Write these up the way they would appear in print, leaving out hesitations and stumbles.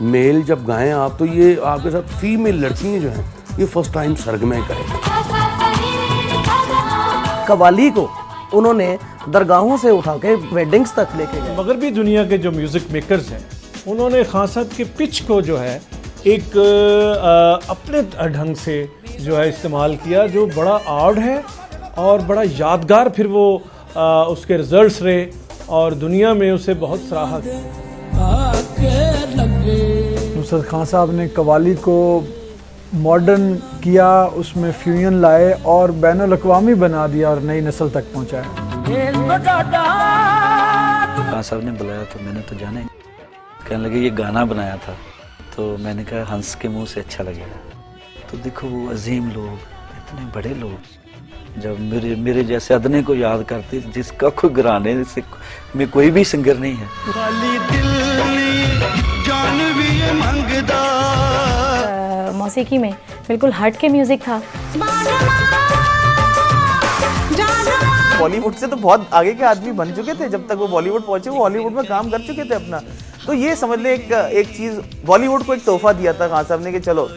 میل جب گائیں آپ تو یہ آپ کے ساتھ فیمیل لڑکیاں جو ہیں یہ فرسٹ ٹائم سرگمیں کریں. قوالی کو انہوں نے درگاہوں سے اٹھا کے ویڈنگز تک لے کے گئے. مغربی دنیا کے جو میوزک میکرز ہیں انہوں نے خان صاحب کے پچ کو جو ہے ایک اپنے ڈھنگ سے جو ہے استعمال کیا جو بڑا آڈ ہے اور بڑا یادگار پھر وہ اس کے رزلٹس رہے اور دنیا میں اسے بہت سراہا گیا. نصرت خان صاحب نے قوالی کو ماڈرن کیا، اس میں فیوژن لائے اور بین الاقوامی بنا دیا اور نئی نسل تک پہنچایا. خان صاحب نے بلایا تو میں نے تو جانے کہنے لگے یہ گانا بنایا تھا، تو میں نے کہا ہنس کے منہ سے اچھا لگے گا. تو دیکھو وہ عظیم لوگ، اتنے بڑے لوگ جب میرے جیسے ادنے کو یاد کرتے جس کا کوئی گرانے سے میں کوئی بھی سنگر نہیں ہے. موسیقی میں بالکل ہٹ کے میوزک تھا. بالی ووڈ سے تو بہت آگے کے آدمی بن چکے تھے، جب تک وہ بالی ووڈ پہنچے وہ ہالی ووڈ میں کام کر چکے تھے اپنا. تو یہ سمجھ لیں ایک چیز بالی ووڈ کو ایک تحفہ دیا تھا خان صاحب نے کہ چلو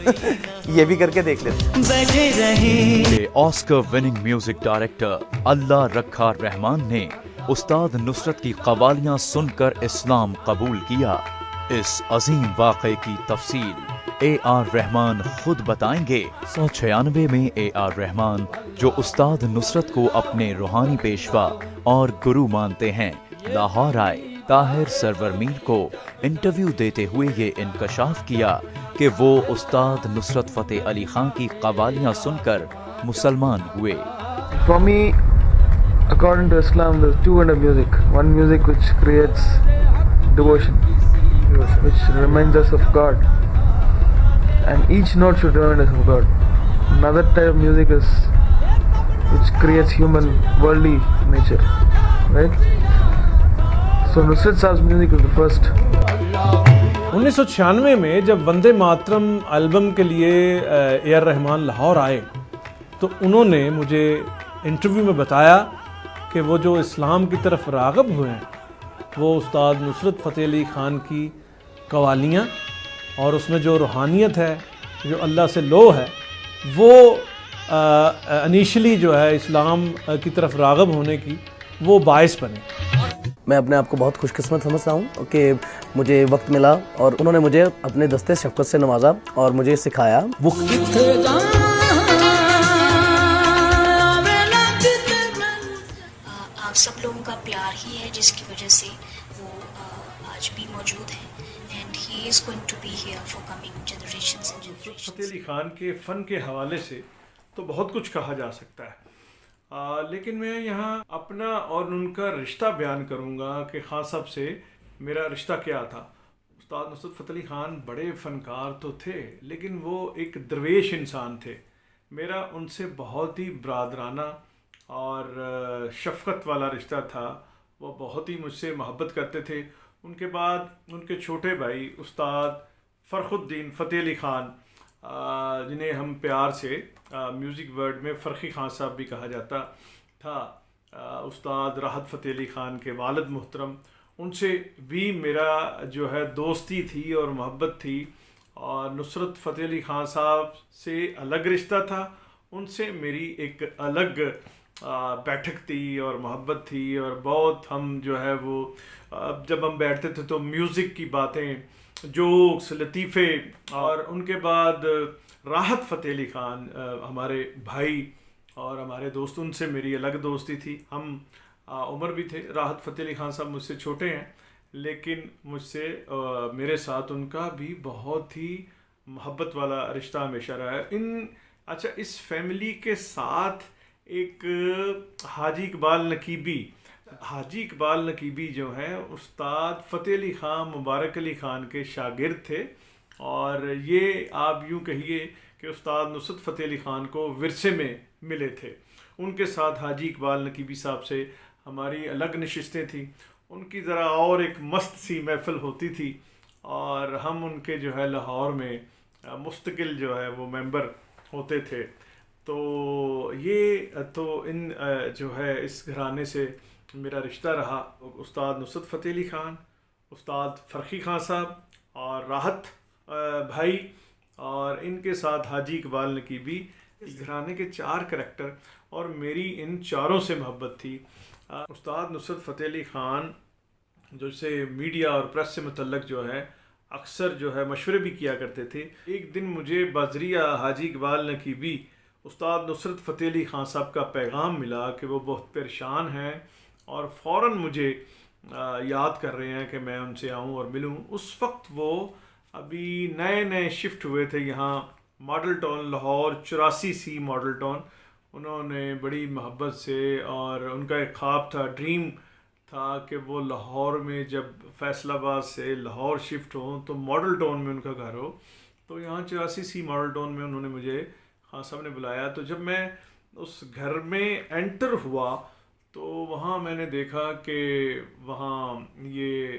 یہ بھی کر کے دیکھ لیتے. آسکر وننگ میوزک ڈائریکٹر اللہ رکھا رحمان نے استاد نصرت کی قوالیاں سن کر اسلام قبول کیا. اس عظیم واقعے کی تفصیل اے آر رحمان خود بتائیں گے. 1996 میں اے آر رحمان جو استاد نصرت کو اپنے روحانی پیشوا اور گرو مانتے ہیں لاہور آئے. طاہر سرور میر کو انٹرویو دیتے ہوئے یہ انکشاف کیا کہ وہ استاد نصرت فتح علی خان کی قوالیاں سن کر مسلمان ہوئے. For me, according to Islam, there's two kinds of music. One music which creates devotion, which reminds us of God, and each note should remind us of God. Another type of music is which creates human worldly nature, right? So Nusrat Saab's music is the first. 1996 میں جب Vande Mataram album کے لیے اے are رحمان لاہور آئے تو انہوں نے مجھے interview میں بتایا کہ وہ جو اسلام کی طرف راغب ہوئے ہیں وہ استاد نصرت فتح علی خان کی قوالیاں اور اس میں جو روحانیت ہے، جو اللہ سے لو ہے، وہ انیشلی جو ہے اسلام کی طرف راغب ہونے کی وہ باعث بنے. میں اپنے آپ کو بہت خوش قسمت سمجھتا ہوں کہ مجھے وقت ملا اور انہوں نے مجھے اپنے دستے شفقت سے نوازا اور مجھے سکھایا. آپ سب لوگوں کا پیار ہی ہے جس کی وجہ سے وہ آج بھی موجود ہیں and he is going to be here for coming generations and generations. Fateh Ali Khan کے فن کے حوالے سے تو بہت کچھ کہا جا سکتا ہے، لیکن میں یہاں اپنا اور ان کا رشتہ بیان کروں گا کہ خان صاحب سے میرا رشتہ کیا تھا. استاد نصرت فتح علی خان بڑے فنکار تو تھے لیکن وہ ایک درویش انسان تھے. میرا ان سے بہت ہی برادرانہ اور شفقت والا رشتہ تھا. وہ بہت ہی مجھ سے محبت کرتے تھے. ان کے بعد ان کے چھوٹے بھائی استاد فرخ الدین فتح علی خان، جنہیں ہم پیار سے میوزک ورڈ میں فرخی خان صاحب بھی کہا جاتا تھا، استاد راحت فتح علی خان کے والد محترم، ان سے بھی میرا جو ہے دوستی تھی اور محبت تھی. اور نصرت فتح علی خان صاحب سے الگ رشتہ تھا، ان سے میری ایک الگ بیٹھک تھی اور محبت تھی. اور بہت ہم جو ہے وہ جب ہم بیٹھتے تھے تو میوزک کی باتیں، جوکس، لطیفے. اور ان کے بعد راحت فتح علی خان ہمارے بھائی اور ہمارے دوست، ان سے میری الگ دوستی تھی. ہم عمر بھی تھے، راحت فتح علی خان صاحب مجھ سے چھوٹے ہیں لیکن مجھ سے میرے ساتھ ان کا بھی بہت ہی محبت والا رشتہ ہمیشہ رہا ہے. اچھا، اس فیملی کے ساتھ ایک حاجی اقبال نقیبی جو ہیں استاد فتح علی خان مبارک علی خان کے شاگرد تھے. اور یہ آپ یوں کہیے کہ استاد نصرت فتح علی خان کو ورثے میں ملے تھے. ان کے ساتھ حاجی اقبال نقیبی صاحب سے ہماری الگ نشستیں تھیں. ان کی ذرا اور ایک مست سی محفل ہوتی تھی اور ہم ان کے جو ہے لاہور میں مستقل جو ہے وہ ممبر ہوتے تھے. تو یہ تو ان جو ہے اس گھرانے سے میرا رشتہ رہا. استاد نصرت فتح علی خان، استاد فرخی خان صاحب اور راحت بھائی اور ان کے ساتھ حاجی اقبال نقیبی، گھرانے کے 4 کریکٹر، اور میری ان چاروں سے محبت تھی۔ استاد نصرت فتح علی خان جو سے میڈیا اور پریس سے متعلق جو ہے اکثر جو ہے مشورے بھی کیا کرتے تھے۔ ایک دن مجھے بذریعہ حاجی اقبال نقیبی استاد نصرت فتح علی خان صاحب کا پیغام ملا کہ وہ بہت پریشان ہیں اور فوراً مجھے یاد کر رہے ہیں کہ میں ان سے آؤں اور ملوں۔ اس وقت وہ ابھی نئے شفٹ ہوئے تھے یہاں model town Lahore 84C model town. انہوں نے بڑی محبت سے، اور ان کا ایک خواب تھا، ڈریم تھا کہ وہ لاہور میں جب فیصل آباد سے لاہور شفٹ ہوں تو ماڈل ٹاؤن میں ان کا گھر ہو۔ تو یہاں 84C ماڈل ٹاؤن میں انہوں نے مجھے خان صاحب نے بلایا۔ تو جب میں اس گھر میں انٹر ہوا تو وہاں میں نے دیکھا کہ وہاں یہ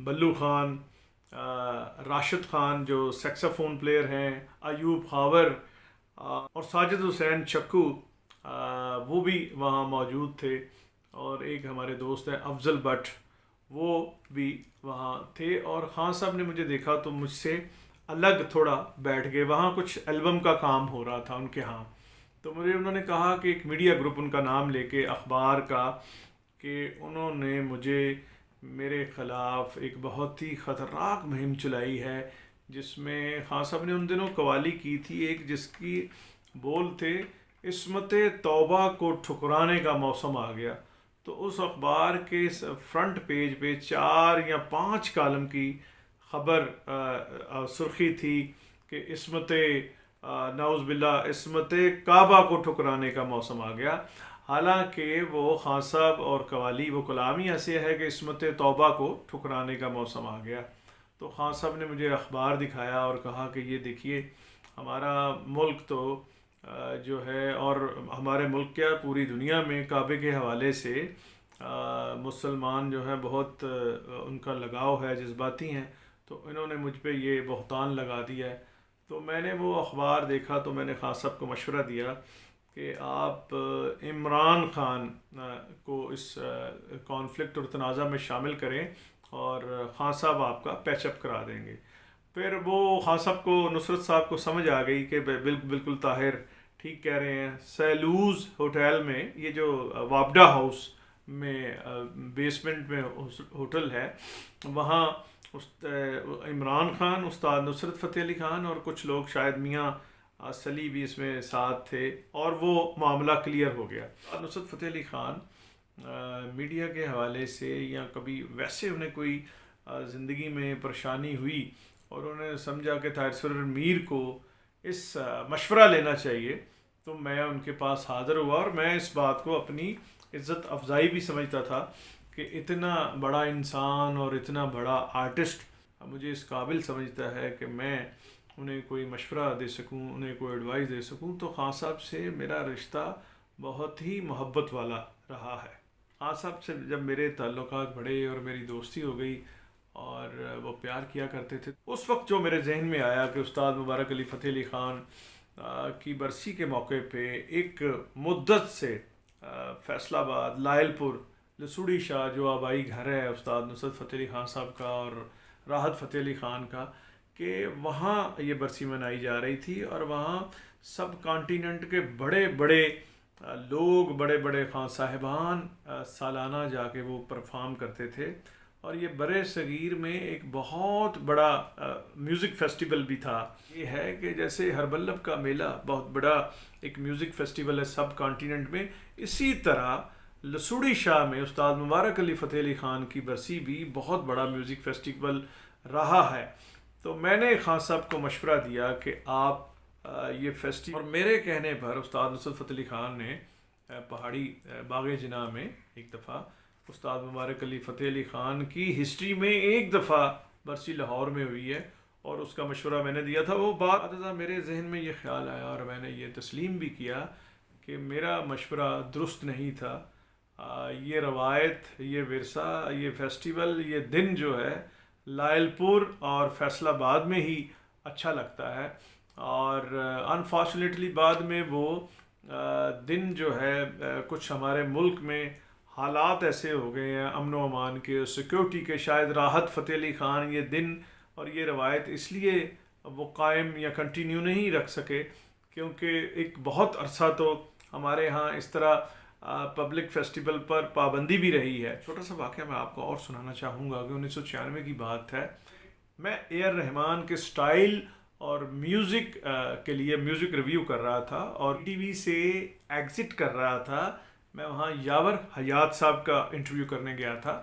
بلو خان، راشد خان جو سیکسافون پلیئر ہیں، ایوب خاور اور ساجد حسین چکو وہ بھی وہاں موجود تھے، اور ایک ہمارے دوست ہیں افضل بٹ وہ بھی وہاں تھے۔ اور خان صاحب نے مجھے دیکھا تو مجھ سے الگ تھوڑا بیٹھ گئے۔ وہاں کچھ البم کا کام ہو رہا تھا ان کے ہاں، تو مجھے انہوں نے کہا کہ ایک میڈیا گروپ ان کا نام لے کے اخبار کا، کہ انہوں نے مجھے میرے خلاف ایک بہت ہی خطرناک مہم چلائی ہے، جس میں خان صاحب نے ان دنوں قوالی کی تھی ایک، جس کی بول تھے عصمت توبہ کو ٹھکرانے کا موسم آ گیا۔ تو اس اخبار کے فرنٹ پیج پہ 4 یا 5 کالم کی خبر سرخی تھی کہ عصمت نعوذ باللہ عصمت کعبہ کو ٹھکرانے کا موسم آ گیا۔ حالانکہ وہ خان صاحب اور قوالی وہ کلام ہی ایسے ہے کہ عصمت توبہ کو ٹھکرانے کا موسم آ گیا۔ تو خان صاحب نے مجھے اخبار دکھایا اور کہا کہ یہ دیکھیے ہمارا ملک تو جو ہے، اور ہمارے ملک کیا پوری دنیا میں کعبے کے حوالے سے مسلمان جو ہے بہت ان کا لگاؤ ہے، جذباتی ہیں، تو انہوں نے مجھ پہ یہ بہتان لگا دیا ہے۔ تو میں نے وہ اخبار دیکھا تو میں نے خان صاحب کو مشورہ دیا کہ آپ عمران خان کو اس کانفلکٹ اور تنازع میں شامل کریں اور خان صاحب آپ کا پیچ اپ کرا دیں گے۔ پھر وہ خان صاحب کو، نصرت صاحب کو سمجھ آ گئی کہ بالکل طاہر ٹھیک کہہ رہے ہیں۔ سیلوز ہوٹل میں، یہ جو وابڈا ہاؤس میں بیسمنٹ میں ہوٹل ہے، وہاں عمران خان، استاد نصرت فتح علی خان اور کچھ لوگ، شاید میاں سلی بھی اس میں ساتھ تھے، اور وہ معاملہ کلیئر ہو گیا۔ نصرت فتح علی خان میڈیا کے حوالے سے یا کبھی ویسے انہیں کوئی زندگی میں پریشانی ہوئی اور انہوں نے سمجھا کہ طاہر سرور میر کو اس مشورہ لینا چاہیے، تو میں ان کے پاس حاضر ہوا، اور میں اس بات کو اپنی عزت افزائی بھی سمجھتا تھا کہ اتنا بڑا انسان اور اتنا بڑا آرٹسٹ مجھے اس قابل سمجھتا ہے کہ میں انہیں کوئی مشورہ دے سکوں، انہیں کوئی ایڈوائس دے سکوں۔ تو خان صاحب سے میرا رشتہ بہت ہی محبت والا رہا ہے۔ خان صاحب سے جب میرے تعلقات بڑھے اور میری دوستی ہو گئی اور وہ پیار کیا کرتے تھے، اس وقت جو میرے ذہن میں آیا کہ استاد مبارک علی فتح علی خان کی برسی کے موقع پہ ایک مدت سے فیصل آباد، لائل پور، لسوڑی شاہ جو آبائی گھر ہے استاد نصرت فتح علی خان صاحب کا اور راحت فتح علی خان کا، کہ وہاں یہ برسی منائی جا رہی تھی، اور وہاں سب کانٹیننٹ کے بڑے بڑے لوگ، بڑے بڑے خان صاحبان سالانہ جا کے وہ پرفارم کرتے تھے، اور یہ برے صغیر میں ایک بہت بڑا میوزک فیسٹیول بھی تھا۔ یہ ہے کہ جیسے ہربلب کا میلہ بہت بڑا ایک میوزک فیسٹیول ہے سب کانٹیننٹ میں، اسی طرح لسوڑی شاہ میں استاد مبارک علی فتح علی خان کی برسی بھی بہت بڑا میوزک فیسٹیول رہا ہے۔ تو میں نے خان صاحب کو مشورہ دیا کہ آپ یہ فیسٹیول، اور میرے کہنے پر استاد نصرت فتح علی خان نے پہاڑی باغ جناح میں ایک دفعہ استاد مبارک علی فتح علی خان کی ہسٹری میں ایک دفعہ برسی لاہور میں ہوئی ہے، اور اس کا مشورہ میں نے دیا تھا۔ وہ بات میرے ذہن میں یہ خیال آیا اور میں نے یہ تسلیم بھی کیا کہ میرا مشورہ درست نہیں تھا۔ یہ روایت، یہ ورثہ، یہ فیسٹیول، یہ دن جو ہے لائل پور اور فیصل آباد میں ہی اچھا لگتا ہے، اور انفارچونیٹلی بعد میں وہ دن جو ہے کچھ ہمارے ملک میں حالات ایسے ہو گئے ہیں امن و امان کے، سیکیورٹی کے، شاید راحت فتح علی خان یہ دن اور یہ روایت اس لیے وہ قائم یا کنٹینیو نہیں رکھ سکے کیونکہ ایک بہت عرصہ تو ہمارے ہاں اس طرح پبلک فیسٹیول پر پابندی بھی رہی ہے. چھوٹا سا واقعہ میں آپ کو اور سنانا چاہوں گا کہ 1996 کی بات ہے. میں اے آر رحمان کے سٹائل اور میوزک کے لیے میوزک ریویو کر رہا تھا اور ٹی وی سے ایگزٹ کر رہا تھا. میں وہاں یاور حیات صاحب کا انٹرویو کرنے گیا تھا.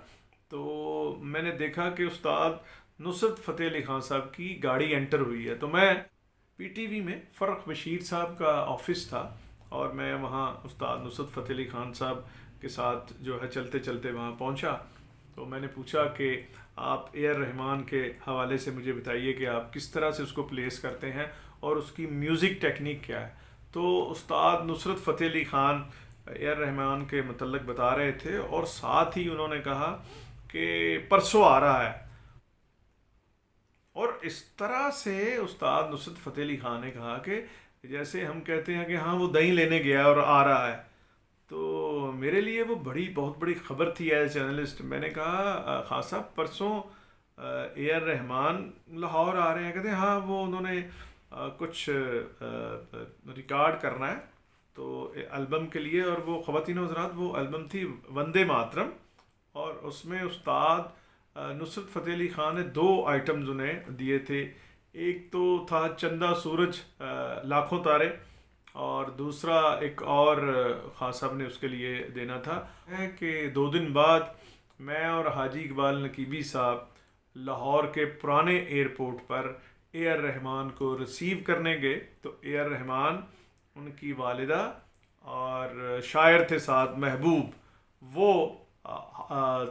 تو میں نے دیکھا کہ استاد نصرت فتح علی خان صاحب کی گاڑی انٹر ہوئی ہے. تو میں پی ٹی وی میں فرق بشیر صاحب کا آفس تھا اور میں وہاں استاد نصرت فتح علی خان صاحب کے ساتھ جو ہے چلتے چلتے وہاں پہنچا. تو میں نے پوچھا کہ آپ اے آر رحمان کے حوالے سے مجھے بتائیے کہ آپ کس طرح سے اس کو پلیس کرتے ہیں اور اس کی میوزک ٹیکنیک کیا ہے. تو استاد نصرت فتح علی خان اے آر رحمان کے متعلق بتا رہے تھے اور ساتھ ہی انہوں نے کہا کہ پرسوں آ رہا ہے. اور اس طرح سے استاد نصرت فتح علی خان نے کہا کہ جیسے ہم کہتے ہیں کہ ہاں وہ دہی لینے گیا اور آ رہا ہے. تو میرے لیے وہ بہت بڑی خبر تھی ایز جرنلسٹ. میں نے کہا خان صاحب پرسوں اے آر رحمان لاہور آ رہے ہیں. کہتے ہیں ہاں وہ انہوں نے کچھ ریکارڈ کرنا ہے تو البم کے لیے. اور وہ خواتین و حضرات وہ البم تھی وندے ماترم اور اس میں استاد نصرت فتح علی خان نے 2 آئٹمز انہیں دیے تھے. ایک تو تھا چندہ سورج لاکھوں تارے اور دوسرا ایک اور خان صاحب نے اس کے لیے دینا تھا کہ 2 دن بعد میں اور حاجی اقبال نقیبی صاحب لاہور کے پرانے ایئرپورٹ پر اے آر رحمان کو ریسیو کرنے گئے. تو اے آر رحمان ان کی والدہ اور شاعر تھے ساتھ محبوب وہ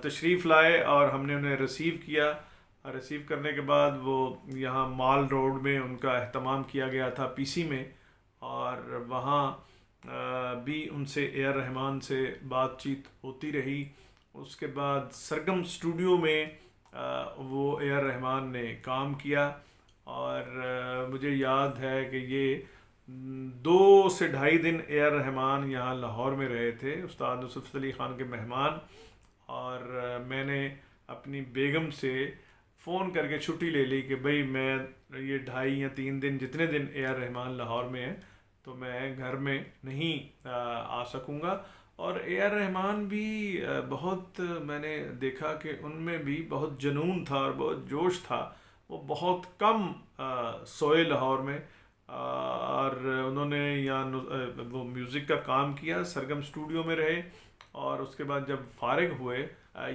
تشریف لائے اور ہم نے انہیں ریسیو کیا. ریسیو کرنے کے بعد وہ یہاں مال روڈ میں ان کا اہتمام کیا گیا تھا پی سی میں اور وہاں بھی ان سے اے آر رحمان سے بات چیت ہوتی رہی. اس کے بعد سرگم اسٹوڈیو میں وہ اے آر رحمان نے کام کیا اور مجھے یاد ہے کہ یہ 2 سے 2.5 دن اے آر رحمان یہاں لاہور میں رہے تھے استاد نصرت علی خان کے مہمان. اور میں نے اپنی بیگم سے فون کر کے چھٹی لے لی کہ بھئی میں یہ 2.5 یا 3 دن جتنے دن اے آر رحمان لاہور میں ہیں تو میں گھر میں نہیں آ سکوں گا. اور اے آر رحمان بھی بہت میں نے دیکھا کہ ان میں بھی بہت جنون تھا اور بہت جوش تھا. وہ بہت کم سوئے لاہور میں اور انہوں نے یہاں وہ میوزک کا کام کیا سرگم اسٹوڈیو میں رہے اور اس کے بعد جب فارغ ہوئے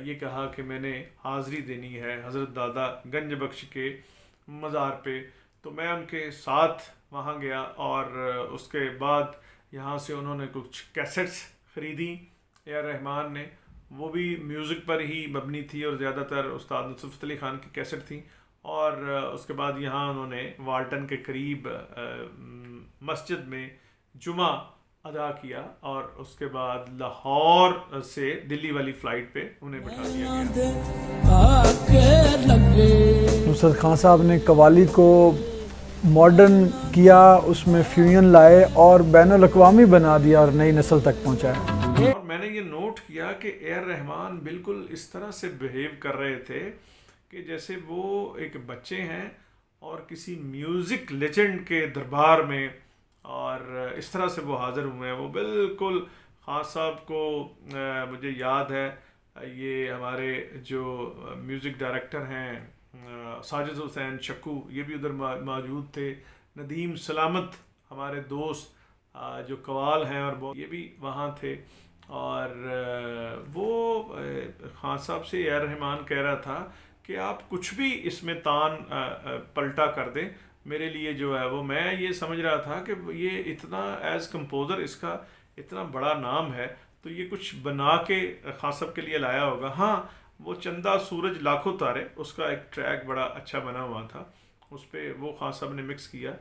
یہ کہا کہ میں نے حاضری دینی ہے حضرت دادا گنج بخش کے مزار پہ. تو میں ان کے ساتھ وہاں گیا اور اس کے بعد یہاں سے انہوں نے کچھ کیسٹس خریدی اے آر رحمان نے. وہ بھی میوزک پر ہی مبنی تھی اور زیادہ تر استاد نصرت علی خان کی کیسٹ تھیں. اور اس کے بعد یہاں انہوں نے والٹن کے قریب مسجد میں جمعہ ادا کیا اور اس کے بعد لاہور سے دلی والی فلائٹ پہ انہیں بٹھا دیا گیا. نصرت خان صاحب نے قوالی کو ماڈرن کیا, اس میں فیوژن لائے اور بین الاقوامی بنا دیا اور نئی نسل تک پہنچایا. اور میں نے یہ نوٹ کیا کہ اے آر رحمان بالکل اس طرح سے بہیو کر رہے تھے کہ جیسے وہ ایک بچے ہیں اور کسی میوزک لیجنڈ کے دربار میں اور اس طرح سے وہ حاضر ہوئے ہیں. وہ بالکل خان صاحب کو مجھے یاد ہے یہ ہمارے جو میوزک ڈائریکٹر ہیں ساجد حسین چکو یہ بھی ادھر موجود تھے. ندیم سلامت ہمارے دوست جو قوال ہیں اور یہ بھی وہاں تھے. اور وہ خان صاحب سے اے آر رحمان کہہ رہا تھا کہ آپ کچھ بھی اس میں تان پلٹا کر دیں میرے لیے جو ہے وہ. میں یہ سمجھ رہا تھا کہ یہ اتنا ایز کمپوزر اس کا اتنا بڑا نام ہے تو یہ کچھ بنا کے خان صاحب کے لیے لایا ہوگا. ہاں وہ چندہ سورج لاکھوں تارے اس کا ایک ٹریک بڑا اچھا بنا ہوا تھا, اس پہ وہ خان صاحب نے مکس کیا.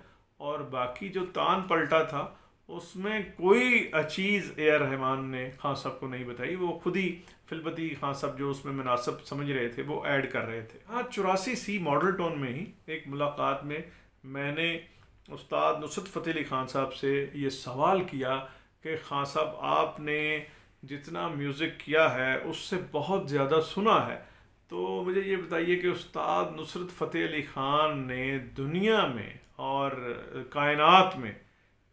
اور باقی جو تان پلٹا تھا اس میں کوئی چیز اے آر رحمان نے خان صاحب کو نہیں بتائی. وہ خود ہی فلبتی خان صاحب جو اس میں مناسب سمجھ رہے تھے وہ ایڈ کر رہے تھے. ہاں 84 ماڈل ٹون میں ہی ایک ملاقات میں نے استاد نصرت فتح علی خان صاحب سے یہ سوال کیا کہ خان صاحب آپ نے جتنا میوزک کیا ہے اس سے بہت زیادہ سنا ہے تو مجھے یہ بتائیے کہ استاد نصرت فتح علی خان نے دنیا میں اور کائنات میں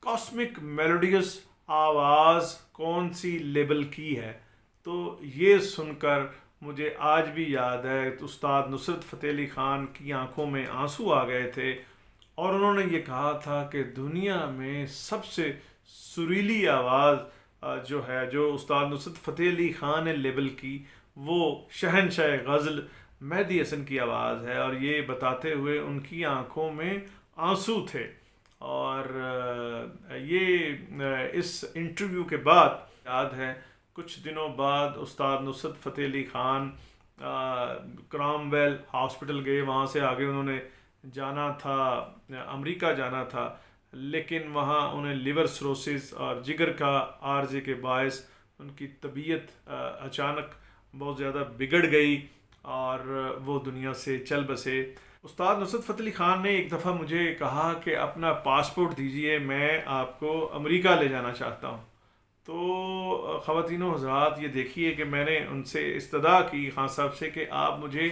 کاسمک میلوڈیس آواز کون سی لیبل کی ہے؟ تو یہ سن کر مجھے آج بھی یاد ہے تو استاد نصرت فتح علی خان کی آنکھوں میں آنسو آ گئے تھے، اور انہوں نے یہ کہا تھا کہ دنیا میں سب سے سریلی آواز جو ہے جو استاد نصرت فتح علی خان نے لیبل کی وہ شہنشاہ غزل مہدی حسن کی آواز ہے، اور یہ بتاتے ہوئے ان کی آنکھوں میں آنسو تھے۔ اور یہ اس انٹرویو کے بعد یاد ہے کچھ دنوں بعد استاد نصرت فتح علی خان کرام ویل ہاسپٹل گئے، وہاں سے آگے انہوں نے جانا تھا امریکہ جانا تھا، لیکن وہاں انہیں لیور سروسز اور جگر کا عارضے کے باعث ان کی طبیعت اچانک بہت زیادہ بگڑ گئی اور وہ دنیا سے چل بسے۔ استاد نصرت فتح علی خان نے ایک دفعہ مجھے کہا کہ اپنا پاسپورٹ دیجئے، میں آپ کو امریکہ لے جانا چاہتا ہوں۔ تو خواتین و حضرات یہ دیکھیے کہ میں نے ان سے استدعا کی خان صاحب سے کہ آپ مجھے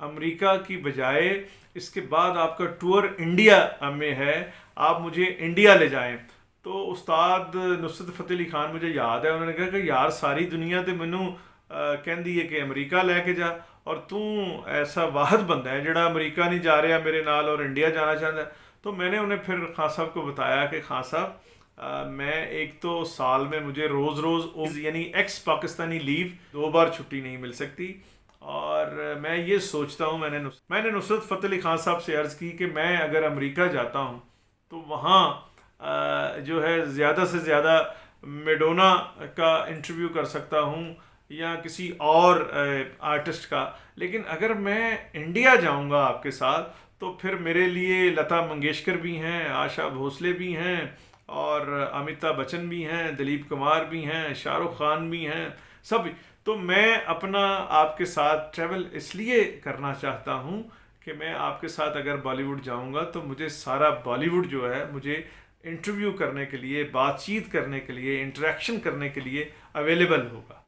امریکہ کی بجائے اس کے بعد آپ کا ٹور انڈیا میں ہے، آپ مجھے انڈیا لے جائیں۔ تو استاد نصرت فتح علی خان مجھے یاد ہے انہوں نے کہا کہ یار ساری دنیا تے مینوں کہندی ہے کہ امریکہ لے کے جا، اور تو ایسا واحد بندہ ہے جڑا امریکہ نہیں جا رہا میرے نال اور انڈیا جانا چاہتا ہے۔ تو میں نے انہیں پھر خان صاحب کو بتایا کہ خان صاحب میں ایک تو سال میں مجھے روز یعنی ایکس پاکستانی لیو 2 بار چھٹی نہیں مل سکتی، اور میں یہ سوچتا ہوں میں نے نصرت فتح علی خان صاحب سے عرض کی کہ میں اگر امریکہ جاتا ہوں تو وہاں جو ہے زیادہ سے زیادہ میڈونا کا انٹرویو کر سکتا ہوں یا کسی اور آرٹسٹ کا، لیکن اگر میں انڈیا جاؤں گا آپ کے ساتھ تو پھر میرے لیے لتا منگیشکر بھی ہیں، آشا بھوسلے بھی ہیں، اور امیتابھ بچن بھی ہیں، دلیپ کمار بھی ہیں، شاہ رخ خان بھی ہیں، سب۔ تو میں اپنا آپ کے ساتھ ٹریول اس لیے کرنا چاہتا ہوں کہ میں آپ کے ساتھ اگر بالی ووڈ جاؤں گا تو مجھے سارا بالی ووڈ جو ہے مجھے انٹرویو کرنے کے لیے، بات چیت کرنے کے لیے، انٹریکشن کرنے کے لیے اویلیبل ہوگا۔